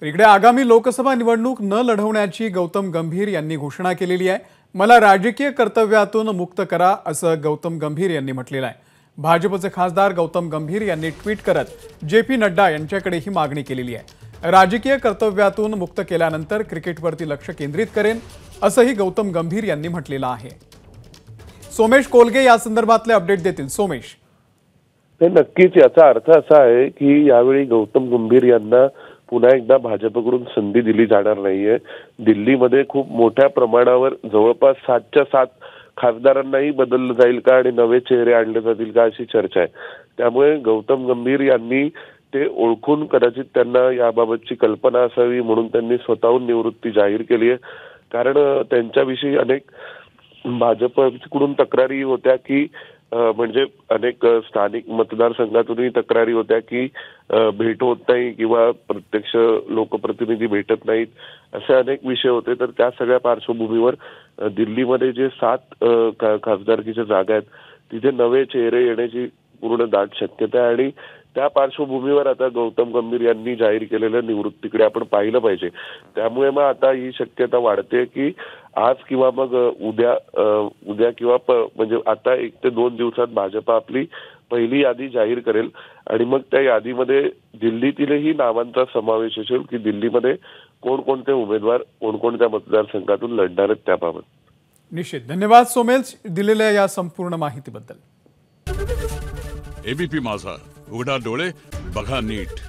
तर इकडे आगामी लोकसभा निवडणूक न लढवण्याची गौतम गंभीर यांनी घोषणा केलेली आहे। मला राजकीय कर्तव्यातून मुक्त करा असं गौतम गंभीर यांनी म्हटलेलं आहे। भाजपचे खासदार गौतम गंभीर यांनी ट्विट करत जेपी नड्डा यांच्याकडे ही मागणी केलेली आहे। राजकीय कर्तव्यातून मुक्त केल्यानंतर क्रिकेटवरती लक्ष केंद्रित करेन असंही गौतम गंभीर यांनी म्हटलेलं आहे। सोमेश कोलगे या संदर्भातले अपडेट देतील। सोमेश, नक्कीच याचा अर्थ असा आहे की यावेळी गौतम गंभीर यांना पुन्हा एकदा भाजपकडून संधी दिली जाणार नाहीये। दिल्लीमध्ये खूप मोठ्या प्रमाणावर जवळपास 7च्या 7 खासदारांनाही बदललं जाईल का आणि नवे चेहरे आणले जातील का अशी चर्चा आहे। त्यामुळे गौतम गंभीर यांनी ते ओळखून कदाचित त्यांना याबाबतची कल्पना असावी म्हणून त्यांनी स्वतःहून निवृत्ती जाहीर केली आहे। कारण त्यांच्याविषयी अनेक भाजपकडून तक्रारी होत्या की म्हणजे अनेक स्थानिक मतदारसंघातूनही तक्रारी होत्या की भेट होत नाही किंवा प्रत्यक्ष लोकप्रतिनिधी भेटत नाहीत, असे अनेक विषय होते। तर त्या सगळ्या पार्श्वभूमीवर दिल्लीमध्ये जे 7 खासदारकीच्या जागा आहेत तिथे नवे चेहरे येण्याची पूर्ण दाट शक्यता आहे आणि त्या पार्श्वभूमीवर आता गौतम गंभीर यांनी जाहीर केलेल्या निवृत्तीकडे आपण पाहिलं पाहिजे। त्यामुळे मग आता ही शक्यता वाढते की आज किंवा मग उद्या किंवा म्हणजे आता 1 ते 2 दिवसात भाजप आपली पहिली यादी जाहीर करेल आणि मग त्या यादीमध्ये दिल्लीतीलही नावांचा समावेश असेल की दिल्लीमध्ये कोणकोणते उमेदवार कोणकोणत्या मतदारसंघातून लढणार आहेत त्याबाबत। निश्चित धन्यवाद सोमेश दिलेल्या या संपूर्ण माहितीबद्दल। एबीपी माझा, उघडा डोळे बघा नीट।